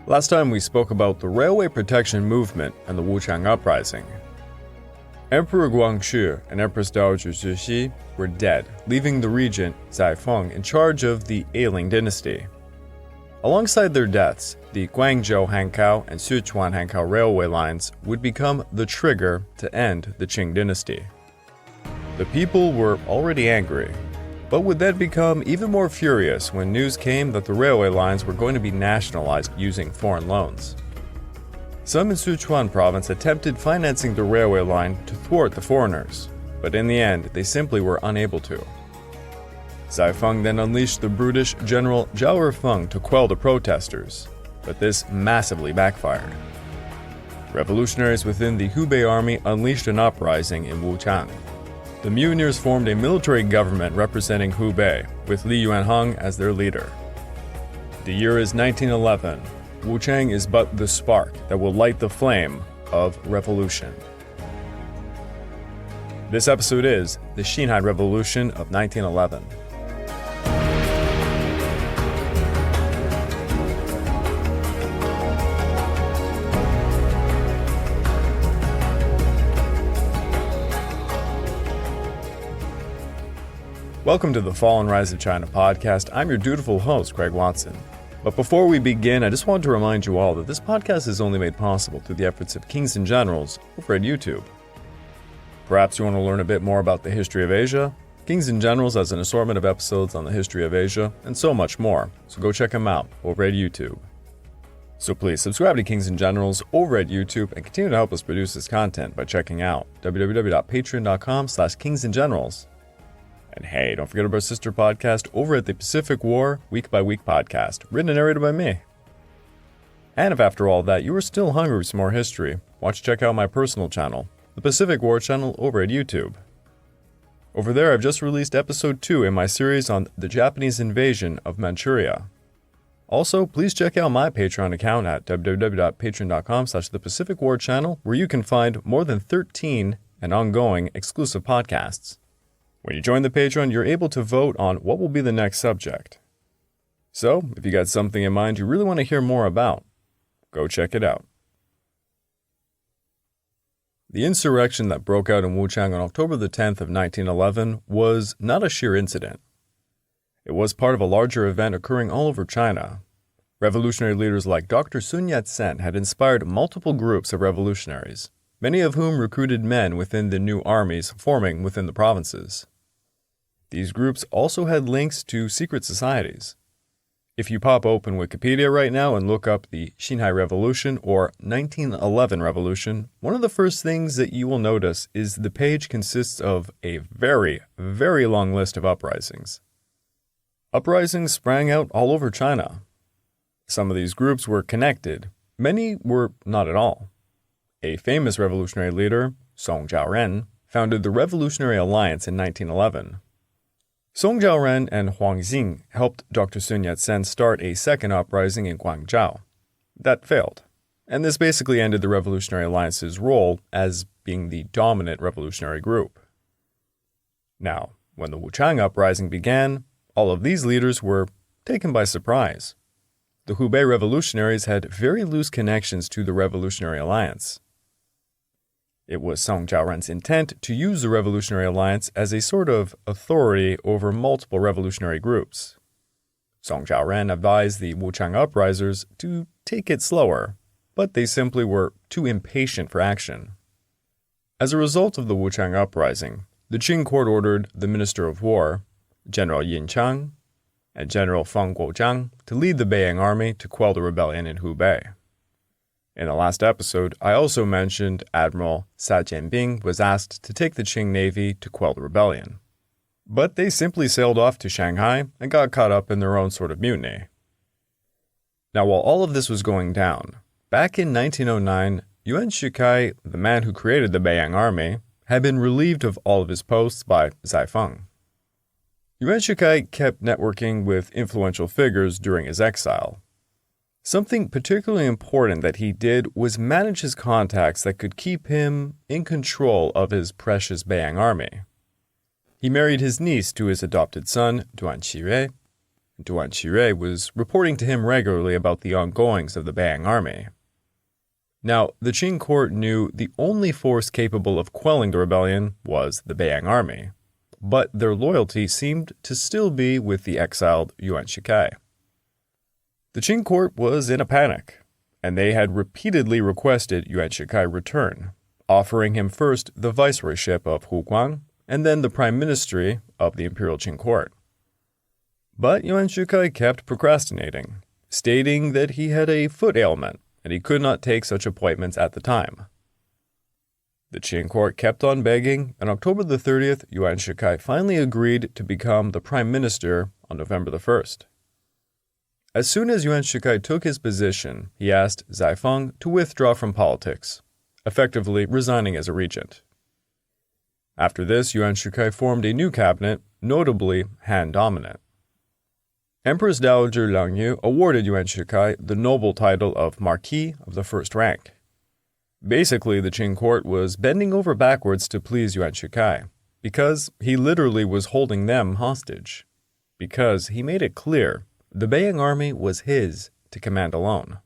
Last time we spoke about the railway protection movement and the Wuchang Uprising. Emperor Guangxu and Empress Dowager Cixi were dead, leaving the regent, Zai Feng, in charge of the Qing Dynasty. Alongside their deaths, the Guangzhou Hankow and Sichuan Hankow railway lines would become the trigger to end the Qing Dynasty. The people were already angry, but would then become even more furious when news came that the railway lines were going to be nationalized using foreign loans. Some in Sichuan province attempted financing the railway line to thwart the foreigners, but in the end they simply were unable to. Zai Feng then unleashed the brutish general Zhao Erfeng to quell the protesters, but this massively backfired. Revolutionaries within the Hubei army unleashed an uprising in Wuchang. The mutineers formed a military government representing Hubei, with Li Yuanheng as their leader. The year is 1911. Wuchang is but the spark that will light the flame of revolution. This episode is the Xinhai Revolution of 1911. Welcome to the Fall and Rise of China podcast. I'm your dutiful host, Craig Watson. But before we begin, I just want to remind you all that this podcast is only made possible through the efforts of Kings and Generals over at YouTube. Perhaps you want to learn a bit more about the history of Asia. Kings and Generals has an assortment of episodes on the history of Asia, and so much more, so go check them out over at YouTube. So please subscribe to Kings and Generals over at YouTube and continue to help us produce this content by checking out www.patreon.com/kingsandgenerals. And hey, don't forget about our sister podcast over at the Pacific War Week by Week podcast, written and narrated by me. And if after all that you are still hungry for some more history, why don't you check out my personal channel, the Pacific War channel over at YouTube. Over there, I've just released episode 2 in my series on the Japanese invasion of Manchuria. Also, please check out my Patreon account at www.patreon.com/thepacificwarchannel, where you can find more than 13 and ongoing exclusive podcasts. When you join the Patreon, you're able to vote on what will be the next subject. So, if you got something in mind you really want to hear more about, go check it out. The insurrection that broke out in Wuchang on October the 10th of 1911 was not a sheer incident. It was part of a larger event occurring all over China. Revolutionary leaders like Dr. Sun Yat-sen had inspired multiple groups of revolutionaries, many of whom recruited men within the new armies forming within the provinces. These groups also had links to secret societies. If you pop open Wikipedia right now and look up the Xinhai Revolution or 1911 Revolution, one of the first things that you will notice is the page consists of a very, very long list of uprisings. Uprisings sprang out all over China. Some of these groups were connected, many were not at all. A famous revolutionary leader, Song Jiaoren, founded the Revolutionary Alliance in 1911. Song Jiaoren and Huang Xing helped Dr. Sun Yat-sen start a second uprising in Guangzhou. That failed, and this basically ended the Revolutionary Alliance's role as being the dominant revolutionary group. Now, when the Wuchang Uprising began, all of these leaders were taken by surprise. The Hubei revolutionaries had very loose connections to the Revolutionary Alliance. It was Song Jiaoren's intent to use the Revolutionary Alliance as a sort of authority over multiple revolutionary groups. Song Jiaoren advised the Wuchang uprisers to take it slower, but they simply were too impatient for action. As a result of the Wuchang Uprising, the Qing court ordered the Minister of War, General Yin Chang, and General Feng Guozhang to lead the Beiyang Army to quell the rebellion in Hubei. In the last episode, I also mentioned Admiral Sa Jianbing was asked to take the Qing Navy to quell the rebellion. But they simply sailed off to Shanghai and got caught up in their own sort of mutiny. Now, while all of this was going down, back in 1909, Yuan Shikai, the man who created the Beiyang Army, had been relieved of all of his posts by Zai Feng. Yuan Shikai kept networking with influential figures during his exile. Something particularly important that he did was manage his contacts that could keep him in control of his precious Beiyang Army. He married his niece to his adopted son, Yuan Shikai, Yuan Shikai was reporting to him regularly about the ongoings of the Beiyang Army. Now, the Qing court knew the only force capable of quelling the rebellion was the Beiyang Army, but their loyalty seemed to still be with the exiled Yuan Shikai. The Qing court was in a panic, and they had repeatedly requested Yuan Shikai return, offering him first the viceroyship of Huguang and then the prime ministry of the imperial Qing court. But Yuan Shikai kept procrastinating, stating that he had a foot ailment and he could not take such appointments at the time. The Qing court kept on begging, and on October the 30th, Yuan Shikai finally agreed to become the prime minister on November the 1st. As soon as Yuan Shikai took his position, he asked Zaifeng to withdraw from politics, effectively resigning as a regent. After this, Yuan Shikai formed a new cabinet, notably Han-dominant. Empress Dowager Liang Yu awarded Yuan Shikai the noble title of Marquis of the First Rank. Basically, the Qing court was bending over backwards to please Yuan Shikai, because he literally was holding them hostage, because he made it clear the Beiyang Army was his to command alone.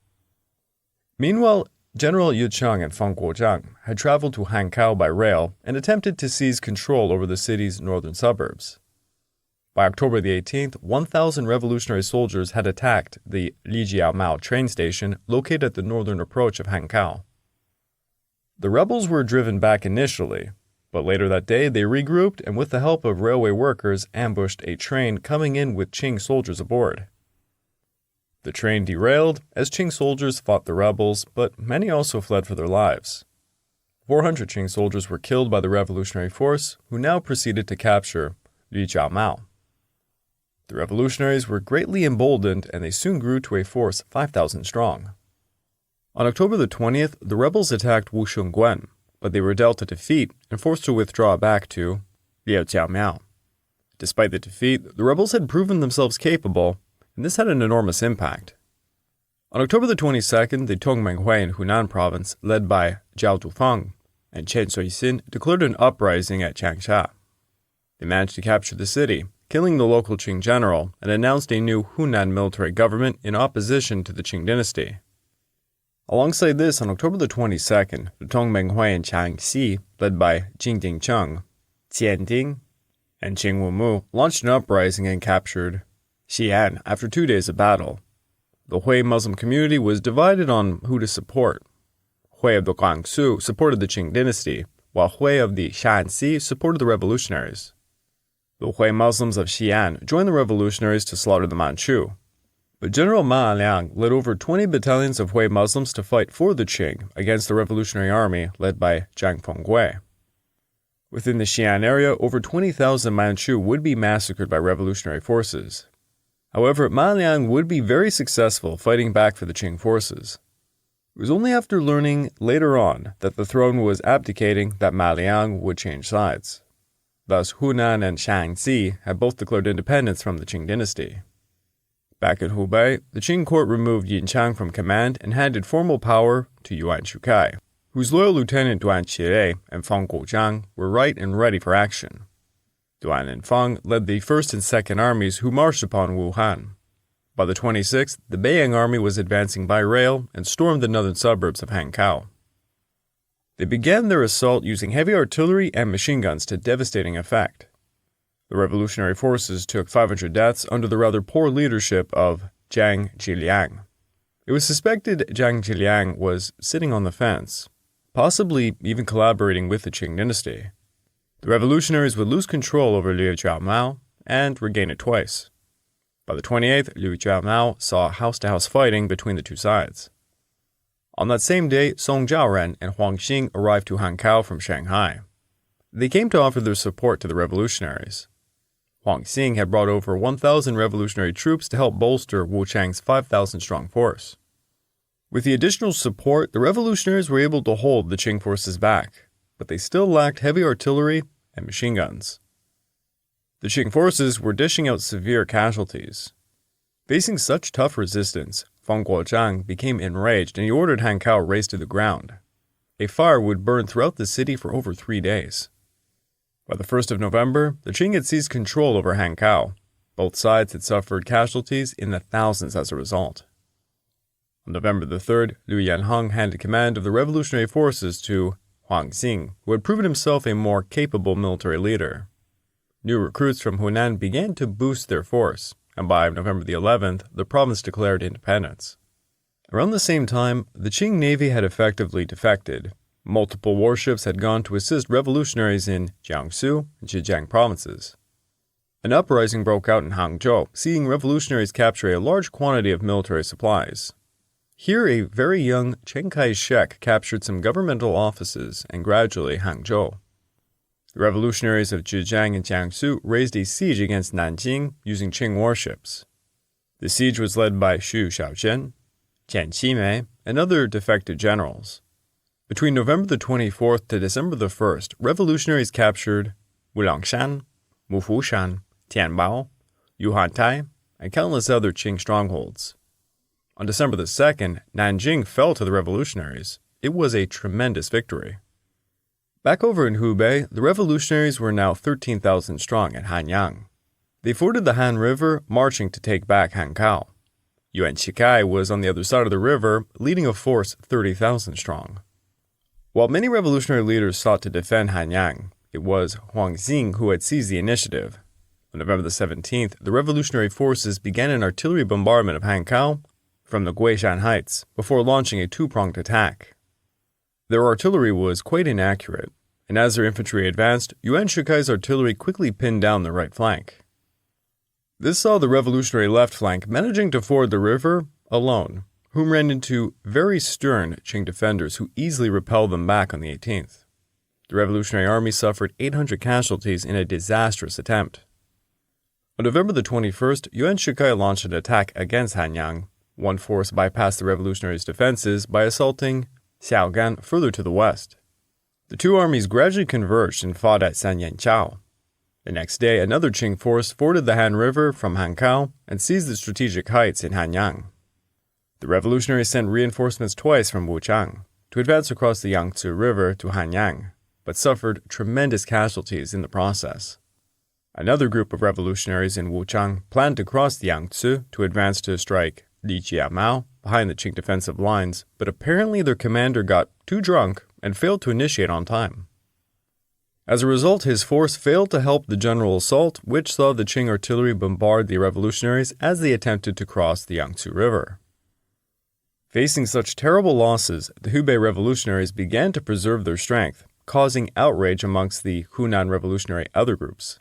Meanwhile, General Yu Cheng and Feng Guozhang had traveled to Hankow by rail and attempted to seize control over the city's northern suburbs. By October the 18th, 1,000 revolutionary soldiers had attacked the Lijiaomao train station located at the northern approach of Hankow. The rebels were driven back initially, but later that day they regrouped and with the help of railway workers ambushed a train coming in with Qing soldiers aboard. The train derailed as Qing soldiers fought the rebels, but many also fled for their lives. 400 Qing soldiers were killed by the revolutionary force, who now proceeded to capture Lijiaomao. The revolutionaries were greatly emboldened and they soon grew to a force 5,000 strong. On October the 20th, the rebels attacked Wuchang, but they were dealt a defeat and forced to withdraw back to Lijiaomao. Despite the defeat, the rebels had proven themselves capable, and this had an enormous impact. On October the 22nd, the Tongmenghui in Hunan province, led by Zhao Dufang and Chen Suixin, declared an uprising at Changsha. They managed to capture the city, killing the local Qing general, and announced a new Hunan military government in opposition to the Qing Dynasty. Alongside this, on October the 22nd, the Tongmenghui in Cixi, led by Jing Dingcheng, Qian Ding, and Qing Wumu, launched an uprising and captured Xi'an after 2 days of battle. The Hui Muslim community was divided on who to support. Hui of the Guangxu supported the Qing Dynasty, while Hui of the Shanxi supported the revolutionaries. The Hui Muslims of Xi'an joined the revolutionaries to slaughter the Manchu. But General Ma Liang led over 20 battalions of Hui Muslims to fight for the Qing against the revolutionary army led by Zhang Fenghui. Within the Xi'an area, over 20,000 Manchu would be massacred by revolutionary forces. However, Ma Liang would be very successful fighting back for the Qing forces. It was only after learning later on that the throne was abdicating that Ma Liang would change sides. Thus, Hunan and Shaanxi had both declared independence from the Qing dynasty. Back in Hubei, the Qing court removed Yin Chang from command and handed formal power to Yuan Shikai, whose loyal lieutenant Duan Qirei and Feng Guozhang were right and ready for action. Duan and Feng led the 1st and 2nd armies who marched upon Wuhan. By the 26th, the Beiyang Army was advancing by rail and stormed the northern suburbs of Hankow. They began their assault using heavy artillery and machine guns to devastating effect. The revolutionary forces took 500 deaths under the rather poor leadership of Zhang Zhiliang. It was suspected Zhang Zhiliang was sitting on the fence, possibly even collaborating with the Qing dynasty. The revolutionaries would lose control over Liu Jiamao and regain it twice. By the 28th, Liu Jiamao saw house-to-house fighting between the two sides. On that same day, Song Jiaoren and Huang Xing arrived to Hankow from Shanghai. They came to offer their support to the revolutionaries. Huang Xing had brought over 1,000 revolutionary troops to help bolster Wuchang's 5,000-strong force. With the additional support, the revolutionaries were able to hold the Qing forces back, but they still lacked heavy artillery and machine guns. The Qing forces were dishing out severe casualties. Facing such tough resistance, Feng Guozhang became enraged and he ordered Hankow razed to the ground. A fire would burn throughout the city for over 3 days. By the 1st of November, the Qing had seized control over Hankow, Both sides had suffered casualties in the thousands as a result. On November the 3rd, Liu Yanheng handed command of the revolutionary forces to Huang Xing, who had proven himself a more capable military leader. New recruits from Hunan began to boost their force, and by November the 11th, the province declared independence. Around the same time, the Qing Navy had effectively defected. Multiple warships had gone to assist revolutionaries in Guangxu and Zhejiang provinces. An uprising broke out in Hangzhou, seeing revolutionaries capture a large quantity of military supplies. Here, a very young Chiang Kai-shek captured some governmental offices and gradually Hangzhou. The revolutionaries of Zhejiang and Jiangsu raised a siege against Nanjing using Qing warships. The siege was led by Xu Shaozhen, Jian Qimei, and other defected generals. Between November the 24th to December the 1st, revolutionaries captured Wulangshan, Mufushan, Tianbao, Yuhantai, and countless other Qing strongholds. On December the 2nd, Nanjing fell to the revolutionaries. It was a tremendous victory. Back over in Hubei, the revolutionaries were now 13,000 strong at Hanyang. They forded the Han River, marching to take back Hankow. Yuan Shikai was on the other side of the river, leading a force 30,000 strong. While many revolutionary leaders sought to defend Hanyang, it was Huang Xing who had seized the initiative. On November the 17th, the revolutionary forces began an artillery bombardment of Hankow from the Guishan Heights before launching a two-pronged attack. Their artillery was quite inaccurate, and as their infantry advanced, Yuan Shikai's artillery quickly pinned down the right flank. This saw the revolutionary left flank managing to ford the river alone, whom ran into very stern Qing defenders who easily repelled them back on the 18th. The Revolutionary Army suffered 800 casualties in a disastrous attempt. On November the 21st, Yuan Shikai launched an attack against Hanyang. One force bypassed the revolutionaries' defenses by assaulting Xiaogan further to the west. The two armies gradually converged and fought at Sanyanchao. The next day, another Qing force forded the Han River from Hankow and seized the strategic heights in Hanyang. The revolutionaries sent reinforcements twice from Wuchang to advance across the Yangtze River to Hanyang, but suffered tremendous casualties in the process. Another group of revolutionaries in Wuchang planned to cross the Yangtze to advance to strike Lijiamao behind the Qing defensive lines, but apparently their commander got too drunk and failed to initiate on time. As a result, his force failed to help the general assault, which saw the Qing artillery bombard the revolutionaries as they attempted to cross the Yangtze River. Facing such terrible losses, the Hubei revolutionaries began to preserve their strength, causing outrage amongst the Hunan revolutionary other groups.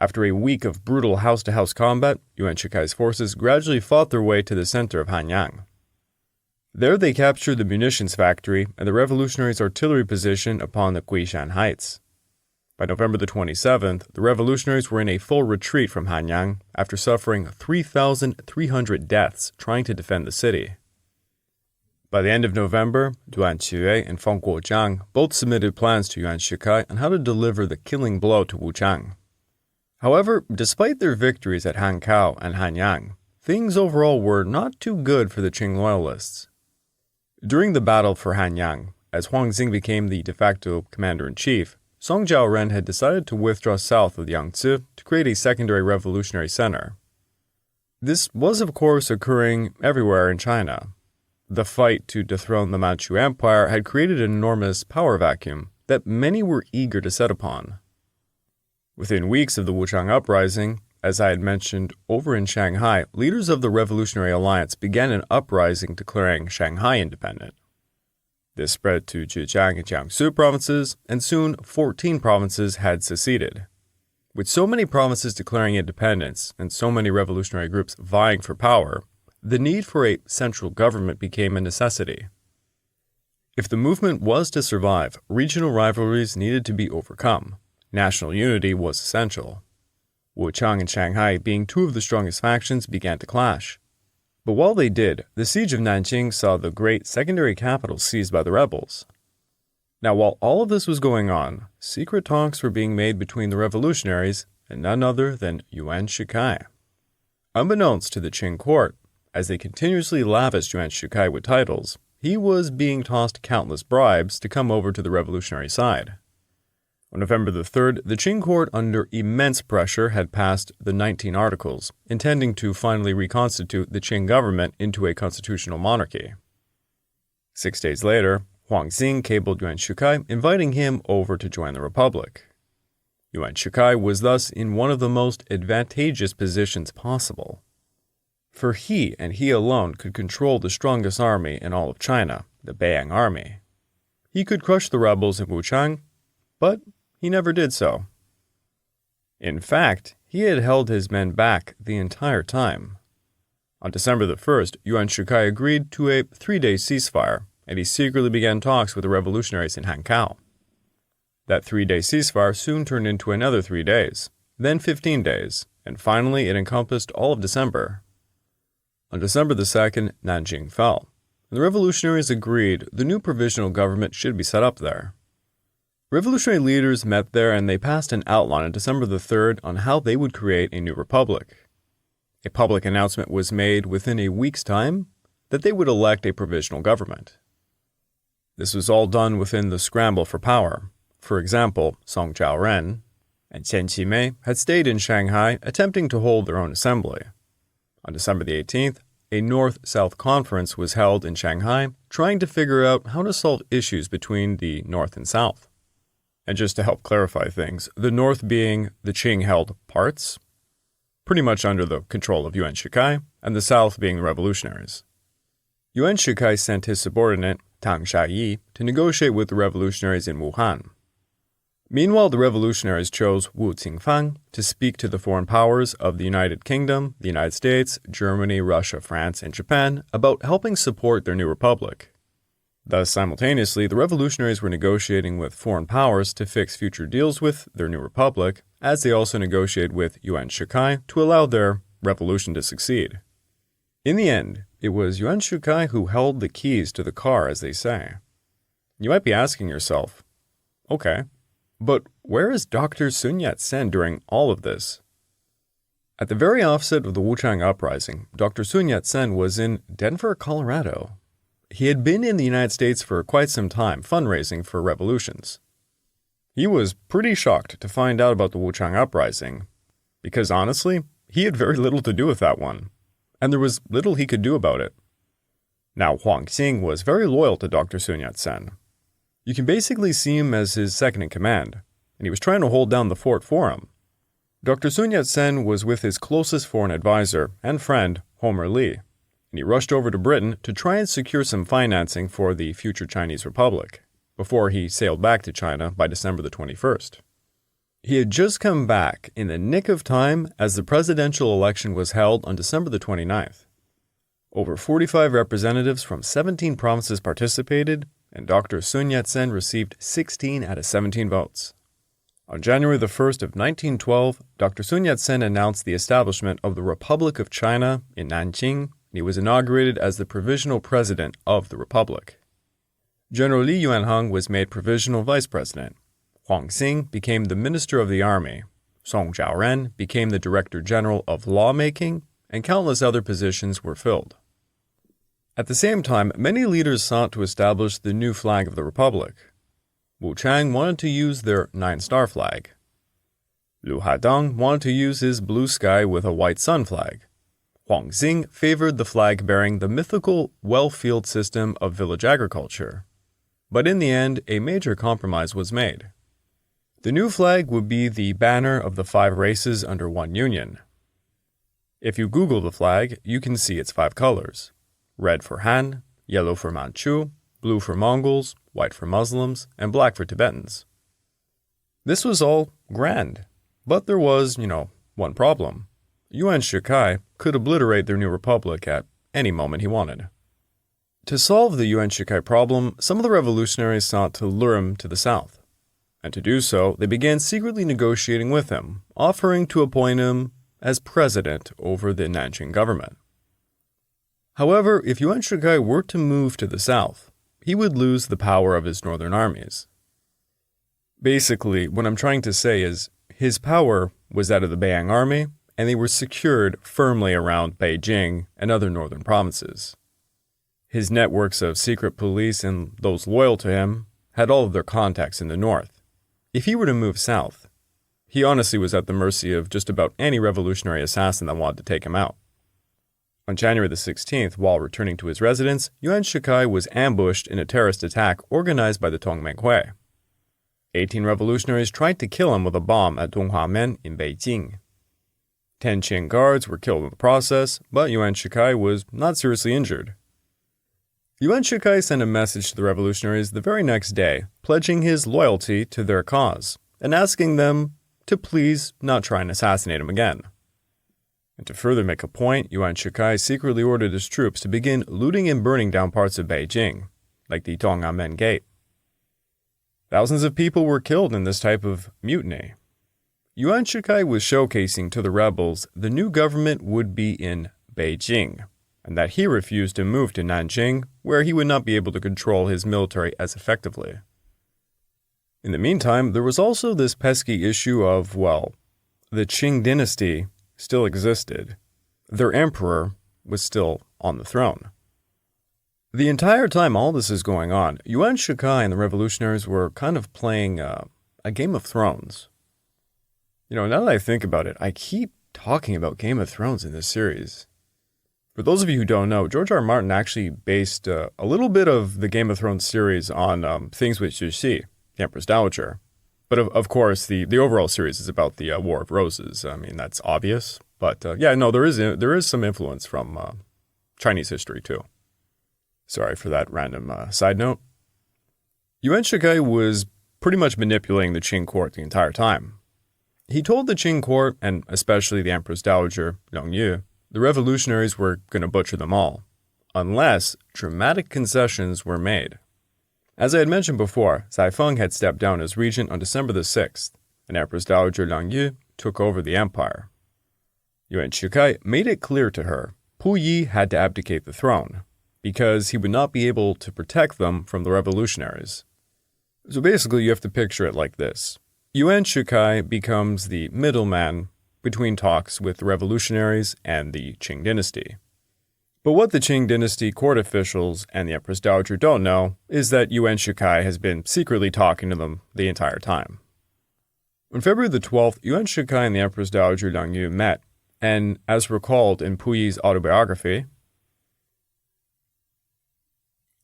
After a week of brutal house-to-house combat, Yuan Shikai's forces gradually fought their way to the center of Hanyang. There they captured the munitions factory and the revolutionaries' artillery position upon the Guishan Heights. By November the 27th, the revolutionaries were in a full retreat from Hanyang after suffering 3,300 deaths trying to defend the city. By the end of November, Duan Que and Feng Guozhang both submitted plans to Yuan Shikai on how to deliver the killing blow to Wuchang. However, despite their victories at Hankow and Hanyang, things overall were not too good for the Qing loyalists. During the battle for Hanyang, as Huang Xing became the de facto commander-in-chief, Song Jiaoren had decided to withdraw south of the Yangtze to create a secondary revolutionary center. This was, of course, occurring everywhere in China. The fight to dethrone the Manchu Empire had created an enormous power vacuum that many were eager to set upon. Within weeks of the Wuchang Uprising, as I had mentioned over in Shanghai, leaders of the Revolutionary Alliance began an uprising declaring Shanghai independent. This spread to Zhejiang and Jiangsu provinces, and soon 14 provinces had seceded. With so many provinces declaring independence and so many revolutionary groups vying for power, the need for a central government became a necessity. If the movement was to survive, regional rivalries needed to be overcome. National unity was essential. Wuchang and Shanghai, being two of the strongest factions, began to clash. But while they did, the siege of Nanjing saw the great secondary capital seized by the rebels. Now, while all of this was going on, secret talks were being made between the revolutionaries and none other than Yuan Shikai. Unbeknownst to the Qing court, as they continuously lavished Yuan Shikai with titles, he was being tossed countless bribes to come over to the revolutionary side. On On November the 3rd, the Qing court, under immense pressure, had passed the 19 articles, intending to finally reconstitute the Qing government into a constitutional monarchy. 6 days later, Huang Xing cabled Yuan Shikai, inviting him over to join the republic. Yuan Shikai was thus in one of the most advantageous positions possible, for he and he alone could control the strongest army in all of China, the Beiyang Army. He could crush the rebels in Wuchang, but he never did so. In fact, he had held his men back the entire time. On December the 1st, Yuan Shikai agreed to a 3-day ceasefire, and he secretly began talks with the revolutionaries in Hankow. That 3-day ceasefire soon turned into another 3 days, then 15 days, and finally it encompassed all of December. On December the 2nd, Nanjing fell, and the revolutionaries agreed the new provisional government should be set up there. Revolutionary leaders met there and they passed an outline on December the 3rd on how they would create a new republic. A public announcement was made within a week's time that they would elect a provisional government. This was all done within the scramble for power. For example, Song Jiaoren and Qian Qimei had stayed in Shanghai attempting to hold their own assembly. On December the 18th, a North-South conference was held in Shanghai trying to figure out how to solve issues between the North and South. And just to help clarify things, the North being the Qing-held parts, pretty much under the control of Yuan Shikai, and the South being the revolutionaries. Yuan Shikai sent his subordinate, Tang Shayi, to negotiate with the revolutionaries in Wuhan. Meanwhile, the revolutionaries chose Wu Qingfang to speak to the foreign powers of the United Kingdom, the United States, Germany, Russia, France, and Japan about helping support their new republic. Thus, simultaneously, the revolutionaries were negotiating with foreign powers to fix future deals with their new republic, as they also negotiated with Yuan Shikai to allow their revolution to succeed. In the end, it was Yuan Shikai who held the keys to the car, as they say. You might be asking yourself, okay, but where is Dr. Sun Yat-sen during all of this? At the very offset of the Wuchang Uprising, Dr. Sun Yat-sen was in Denver, Colorado. He had been in the United States for quite some time, fundraising for revolutions. He was pretty shocked to find out about the Wuchang Uprising, because honestly, he had very little to do with that one, and there was little he could do about it. Now, Huang Xing was very loyal to Dr. Sun Yat-sen. You can basically see him as his second-in-command, and he was trying to hold down the fort for him. Dr. Sun Yat-sen was with his closest foreign advisor and friend, Homer Lee, and he rushed over to Britain to try and secure some financing for the future Chinese Republic, before he sailed back to China by December the 21st. He had just come back in the nick of time as the presidential election was held on December the 29th. Over 45 representatives from 17 provinces participated, and Dr. Sun Yat-sen received 16 out of 17 votes. On January the 1st of 1912, Dr. Sun Yat-sen announced the establishment of the Republic of China in Nanjing, and he was inaugurated as the provisional president of the republic. General Li Yuanheng was made provisional vice president. Huang Xing became the minister of the army. Song Jiaoren became the director general of lawmaking, and countless other positions were filled. At the same time, many leaders sought to establish the new flag of the republic. Wuchang wanted to use their 9-star flag. Lu Hadong wanted to use his blue sky with a white sun flag. Huang Xing favored the flag bearing the mythical well-field system of village agriculture. But in the end, a major compromise was made. The new flag would be the banner of the 5 races under one union. If you Google the flag, you can see its 5 colors: red for Han, yellow for Manchu, blue for Mongols, white for Muslims, and black for Tibetans. This was all grand, but there was, one problem. Yuan Shikai could obliterate their new republic at any moment he wanted. To solve the Yuan Shikai problem, some of the revolutionaries sought to lure him to the south. And to do so, they began secretly negotiating with him, offering to appoint him as president over the Nanjing government. However, if Yuan Shikai were to move to the south, he would lose the power of his northern armies. Basically, what I'm trying to say is, his power was that of the Beiyang Army, and they were secured firmly around Beijing and other northern provinces. His networks of secret police and those loyal to him had all of their contacts in the north, If he were to move south, he honestly was at the mercy of just about any revolutionary assassin that wanted to take him out. On January the 16th, while returning to his residence, Yuan Shikai was ambushed in a terrorist attack organized by the Tongmenghui. 18 revolutionaries tried to kill him with a bomb at Donghua-men in Beijing. 10 Qing guards were killed in the process, but Yuan Shikai was not seriously injured. Yuan Shikai sent a message to the revolutionaries the very next day, pledging his loyalty to their cause and asking them to please not try and assassinate him again. And to further make a point, Yuan Shikai secretly ordered his troops to begin looting and burning down parts of Beijing, like the Donghua-men Gate. Thousands of people were killed in this type of mutiny. Yuan Shikai was showcasing to the rebels the new government would be in Beijing, and that he refused to move to Nanjing, where he would not be able to control his military as effectively. In the meantime, there was also this pesky issue of, well, the Qing Dynasty still existed. Their emperor was still on the throne. The entire time all this is going on, Yuan Shikai and the revolutionaries were kind of playing a Game of Thrones. Now that I think about it, I keep talking about Game of Thrones in this series. For those of you who don't know, George R. R. Martin actually based a little bit of the Game of Thrones series on things with Cixi, the Empress Dowager. But of course, the overall series is about the War of Roses. I mean, that's obvious. But there is some influence from Chinese history too. Sorry for that random side note. Yuan Shikai was pretty much manipulating the Qing court the entire time. He told the Qing court, and especially the Empress Dowager, Liang Yu, the revolutionaries were going to butcher them all, unless dramatic concessions were made. As I had mentioned before, Zai Feng had stepped down as regent on December the 6th, and Empress Dowager Liang Yu took over the empire. Yuan Shikai made it clear to her Pu Yi had to abdicate the throne, because he would not be able to protect them from the revolutionaries. So basically, you have to picture it like this. Yuan Shikai becomes the middleman between talks with the revolutionaries and the Qing Dynasty. But what the Qing Dynasty court officials and the Empress Dowager don't know is that Yuan Shikai has been secretly talking to them the entire time. On February the 12th, Yuan Shikai and the Empress Dowager Liang Yu met, and as recalled in Pu Yi's autobiography,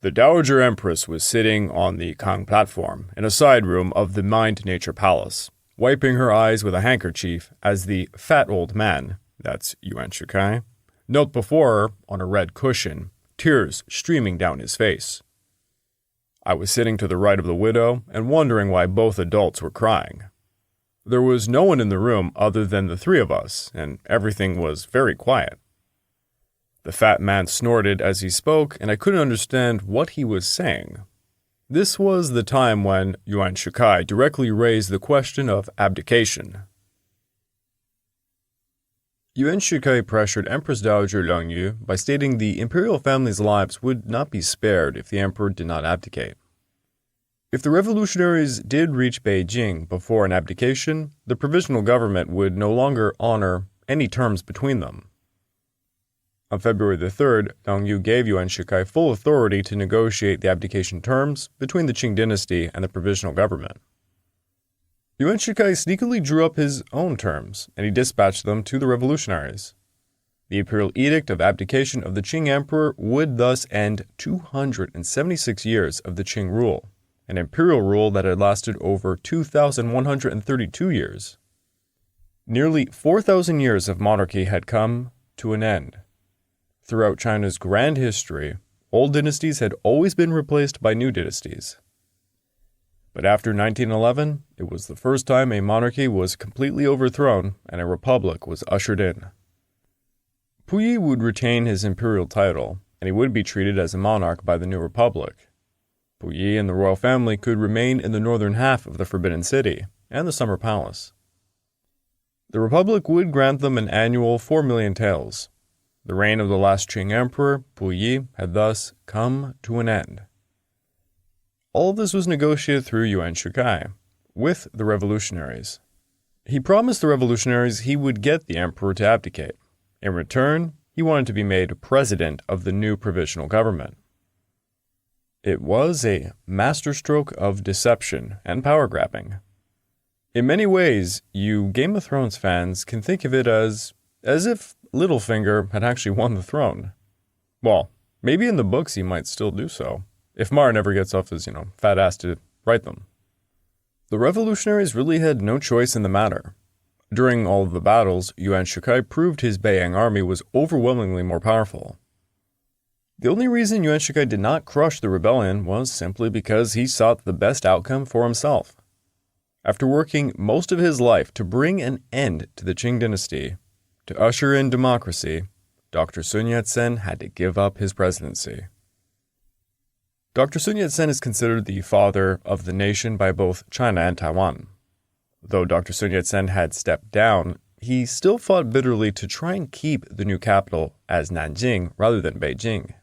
the Dowager Empress was sitting on the Kang platform in a side room of the Mind-Nature Palace, wiping her eyes with a handkerchief as the fat old man, that's Yuan Shikai, knelt before her on a red cushion, tears streaming down his face. I was sitting to the right of the widow and wondering why both adults were crying. There was no one in the room other than the three of us, and everything was very quiet. The fat man snorted as he spoke, and I couldn't understand what he was saying. This was the time when Yuan Shikai directly raised the question of abdication. Yuan Shikai pressured Empress Dowager Liang Yu by stating the imperial family's lives would not be spared if the emperor did not abdicate. If the revolutionaries did reach Beijing before an abdication, the provisional government would no longer honor any terms between them. On February the 3rd, Liang Yu gave Yuan Shikai full authority to negotiate the abdication terms between the Qing Dynasty and the provisional government. Yuan Shikai sneakily drew up his own terms, and he dispatched them to the revolutionaries. The imperial edict of abdication of the Qing emperor would thus end 276 years of the Qing rule, an imperial rule that had lasted over 2,132 years. Nearly 4,000 years of monarchy had come to an end. Throughout China's grand history, old dynasties had always been replaced by new dynasties. But after 1911, it was the first time a monarchy was completely overthrown and a republic was ushered in. Pu Yi would retain his imperial title, and he would be treated as a monarch by the new republic. Pu Yi and the royal family could remain in the northern half of the Forbidden City and the Summer Palace. The republic would grant them an annual 4 million taels. The reign of the last Qing emperor, Pu Yi, had thus come to an end. All of this was negotiated through Yuan Shikai, with the revolutionaries. He promised the revolutionaries he would get the emperor to abdicate. In return, he wanted to be made president of the new provisional government. It was a masterstroke of deception and power grabbing. In many ways, you Game of Thrones fans can think of it as if Littlefinger had actually won the throne. Well, maybe in the books he might still do so, if Martin ever gets off his, fat ass to write them. The revolutionaries really had no choice in the matter. During all of the battles, Yuan Shikai proved his Beiyang Army was overwhelmingly more powerful. The only reason Yuan Shikai did not crush the rebellion was simply because he sought the best outcome for himself. After working most of his life to bring an end to the Qing Dynasty, to usher in democracy, Dr. Sun Yat-sen had to give up his presidency. Dr. Sun Yat-sen is considered the father of the nation by both China and Taiwan. Though Dr. Sun Yat-sen had stepped down, he still fought bitterly to try and keep the new capital as Nanjing rather than Beijing.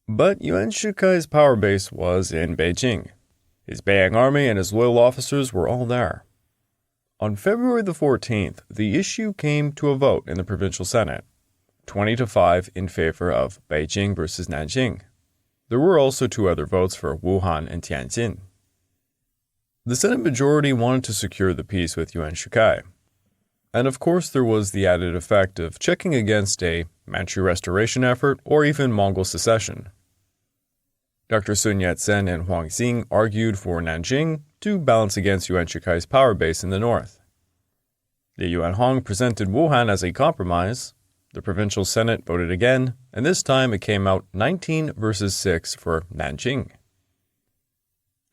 But Yuan Shikai's power base was in Beijing. His Beiyang Army and his loyal officers were all there. On February the 14th, the issue came to a vote in the Provincial Senate, 20-5 in favor of Beijing versus Nanjing. There were also 2 other votes for Wuhan and Tianjin. The Senate majority wanted to secure the peace with Yuan Shikai. And of course there was the added effect of checking against a Manchu restoration effort or even Mongol secession. Dr. Sun Yat-sen and Huang Xing argued for Nanjing to balance against Yuan Shikai's power base in the north. Li Yuanhong presented Wuhan as a compromise. The Provincial Senate voted again, and this time it came out 19 versus 6 for Nanjing.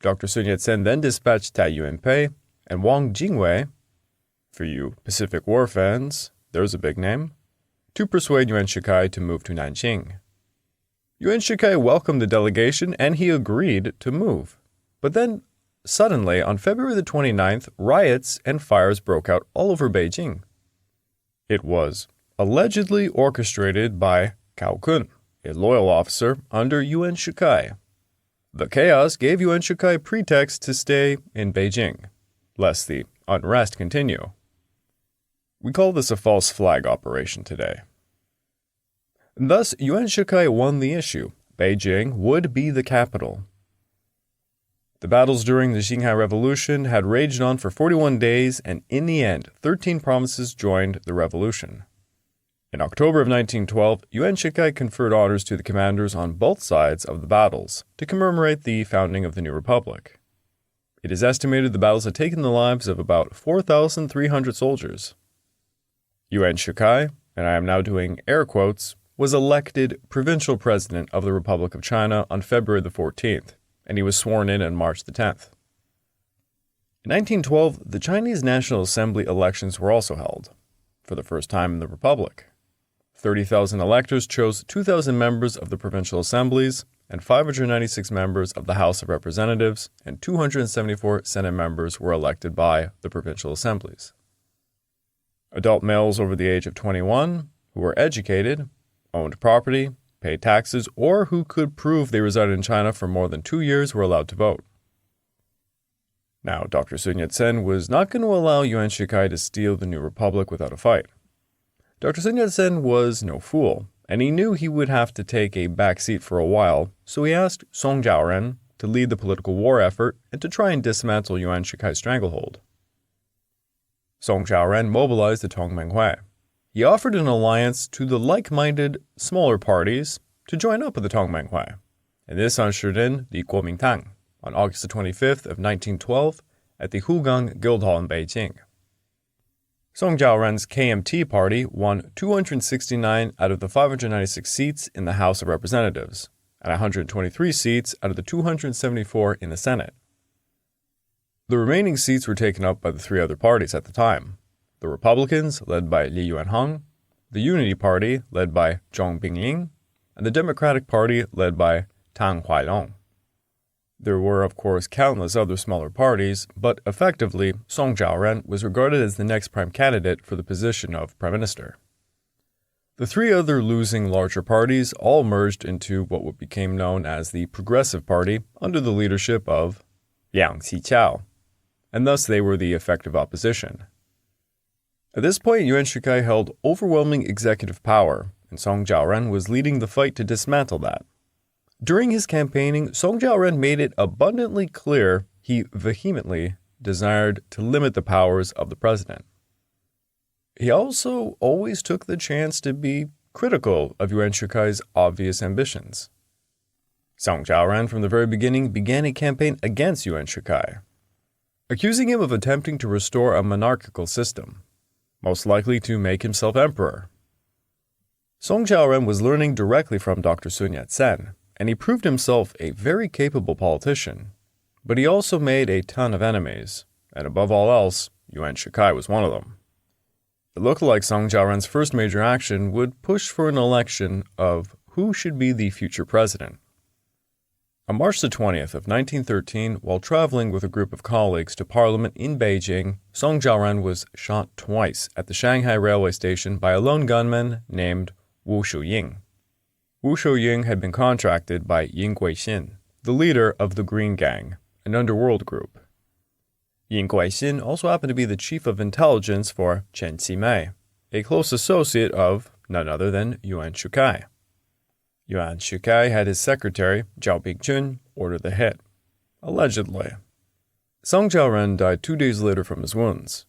Dr. Sun Yat-sen then dispatched Tai Yuanpei and Wang Jingwei, for you Pacific War fans, there's a big name, to persuade Yuan Shikai to move to Nanjing. Yuan Shikai welcomed the delegation and he agreed to move. But then, suddenly, on February the 29th, riots and fires broke out all over Beijing. It was allegedly orchestrated by Cao Kun, a loyal officer under Yuan Shikai. The chaos gave Yuan Shikai pretext to stay in Beijing, lest the unrest continue. We call this a false flag operation today. Thus, Yuan Shikai won the issue. Beijing would be the capital. The battles during the Xinhai Revolution had raged on for 41 days, and in the end, 13 provinces joined the revolution. In October of 1912, Yuan Shikai conferred honors to the commanders on both sides of the battles to commemorate the founding of the new republic. It is estimated the battles had taken the lives of about 4,300 soldiers. Yuan Shikai, and I am now doing air quotes, was elected provincial president of the Republic of China on February the 14th, and he was sworn in on March the 10th. In 1912, the Chinese National Assembly elections were also held, for the first time in the Republic. 30,000 electors chose 2,000 members of the provincial assemblies and 596 members of the House of Representatives, and 274 Senate members were elected by the provincial assemblies. Adult males over the age of 21, who were educated, owned property, paid taxes, or who could prove they resided in China for more than 2 years were allowed to vote. Now, Dr. Sun Yat-sen was not going to allow Yuan Shikai to steal the new republic without a fight. Dr. Sun Yat-sen was no fool, and he knew he would have to take a back seat for a while, so he asked Song Jiaoren to lead the political war effort and to try and dismantle Yuan Shikai's stranglehold. Song Jiaoren mobilized the Tongmenghui. He offered an alliance to the like-minded, smaller parties to join up with the Tongmenghui, and this ushered in the Kuomintang on August 25th of 1912 at the Hugang Guildhall in Beijing. Song Jiaoren's KMT party won 269 out of the 596 seats in the House of Representatives, and 123 seats out of the 274 in the Senate. The remaining seats were taken up by the 3 other parties at the time: the Republicans, led by Li Yuanhong, the Unity Party, led by Zhong Bingling, and the Democratic Party, led by Tang Huailong. There were, of course, countless other smaller parties, but effectively, Song Jiaoren was regarded as the next prime candidate for the position of prime minister. The 3 other losing larger parties all merged into what became known as the Progressive Party under the leadership of Liang Xiqiao, and thus they were the effective opposition. At this point, Yuan Shikai held overwhelming executive power, and Song Jiaoren was leading the fight to dismantle that. During his campaigning, Song Jiaoren made it abundantly clear he vehemently desired to limit the powers of the president. He also always took the chance to be critical of Yuan Shikai's obvious ambitions. Song Jiaoren from the very beginning began a campaign against Yuan Shikai, accusing him of attempting to restore a monarchical system, most likely to make himself emperor. Song Jiaoren was learning directly from Dr. Sun Yat-sen, and he proved himself a very capable politician, but he also made a ton of enemies, and above all else, Yuan Shikai was one of them. It looked like Song Jiaoren's first major action would push for an election of who should be the future president. On March the 20th of 1913, while traveling with a group of colleagues to Parliament in Beijing, Song Jiaoren was shot twice at the Shanghai railway station by a lone gunman named Wu Shuying. Wu Shuying had been contracted by Yin Guixin, the leader of the Green Gang, an underworld group. Yin Guixin also happened to be the chief of intelligence for Chen Qimei, a close associate of none other than Yuan Shikai. Yuan Shikai had his secretary, Zhao Bingjun, order the hit, allegedly. Song Jiaoren died 2 days later from his wounds.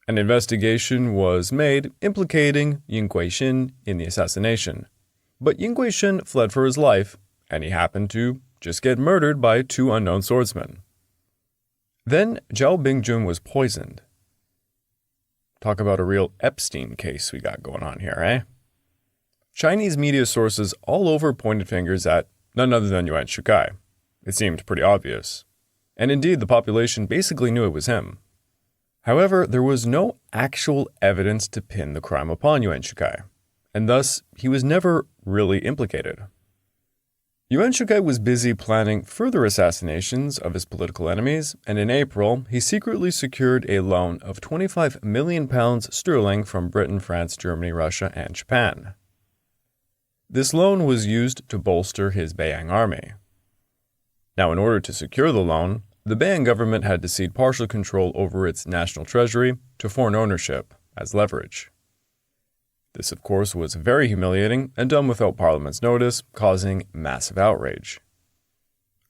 An investigation was made implicating Yin Guixin in the assassination, but Yin Guixin fled for his life, and he happened to just get murdered by 2 unknown swordsmen. Then Zhao Bingjun was poisoned. Talk about a real Epstein case we got going on here, eh? Chinese media sources all over pointed fingers at none other than Yuan Shikai. It seemed pretty obvious. And indeed, the population basically knew it was him. However, there was no actual evidence to pin the crime upon Yuan Shikai, and thus he was never really implicated. Yuan Shikai was busy planning further assassinations of his political enemies, and in April, he secretly secured a loan of £25 million from Britain, France, Germany, Russia, and Japan. This loan was used to bolster his Beiyang Army. Now, in order to secure the loan, the Beiyang government had to cede partial control over its national treasury to foreign ownership as leverage. This, of course, was very humiliating and done without Parliament's notice, causing massive outrage.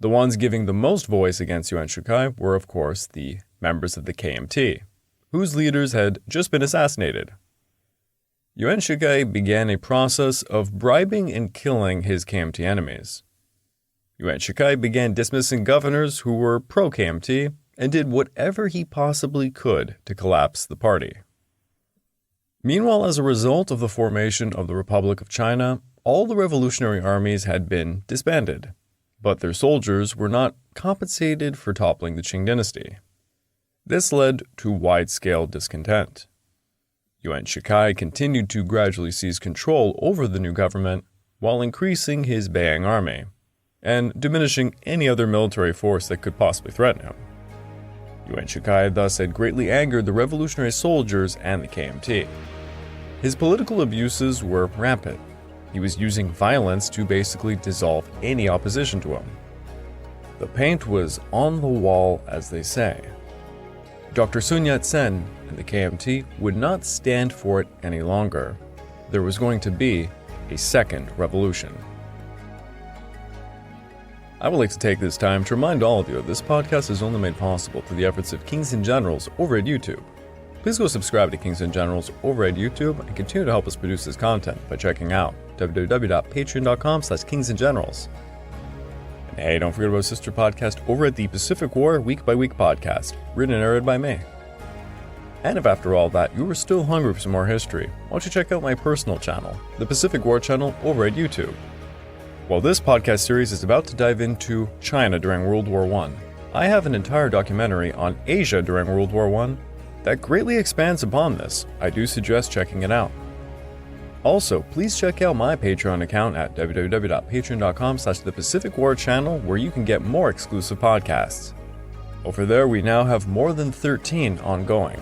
The ones giving the most voice against Yuan Shikai were, of course, the members of the KMT, whose leaders had just been assassinated. Yuan Shikai began a process of bribing and killing his KMT enemies. Yuan Shikai began dismissing governors who were pro-KMT and did whatever he possibly could to collapse the party. Meanwhile, as a result of the formation of the Republic of China, all the revolutionary armies had been disbanded, but their soldiers were not compensated for toppling the Qing Dynasty. This led to wide-scale discontent. Yuan Shikai continued to gradually seize control over the new government while increasing his Beiyang Army and diminishing any other military force that could possibly threaten him. Yuan Shikai thus had greatly angered the revolutionary soldiers and the KMT. His political abuses were rampant. He was using violence to basically dissolve any opposition to him. The paint was on the wall, as they say. Dr. Sun Yat-sen and the KMT would not stand for it any longer. There was going to be a second revolution. I would like to take this time to remind all of you that this podcast is only made possible through the efforts of Kings and Generals over at YouTube. Please go subscribe to Kings and Generals over at YouTube and continue to help us produce this content by checking out www.patreon.com/kingsandgenerals. And hey, don't forget about our sister podcast over at the Pacific War Week by Week podcast, written and narrated by me. And if after all that you are still hungry for some more history, why don't you check out my personal channel, the Pacific War channel over at YouTube. While this podcast series is about to dive into China during World War I have an entire documentary on Asia during World War I that greatly expands upon this. I do suggest checking it out. Also, please check out my Patreon account at www.patreon.com/thepacificwarchannel where you can get more exclusive podcasts. Over there, we now have more than 13 ongoing.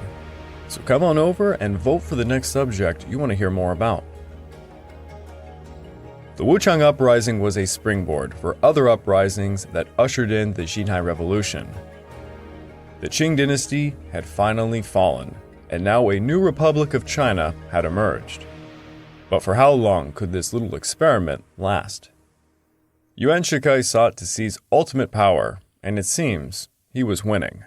So come on over and vote for the next subject you want to hear more about. The Wuchang Uprising was a springboard for other uprisings that ushered in the Xinhai Revolution. The Qing Dynasty had finally fallen, and now a new Republic of China had emerged. But for how long could this little experiment last? Yuan Shikai sought to seize ultimate power, and it seems he was winning.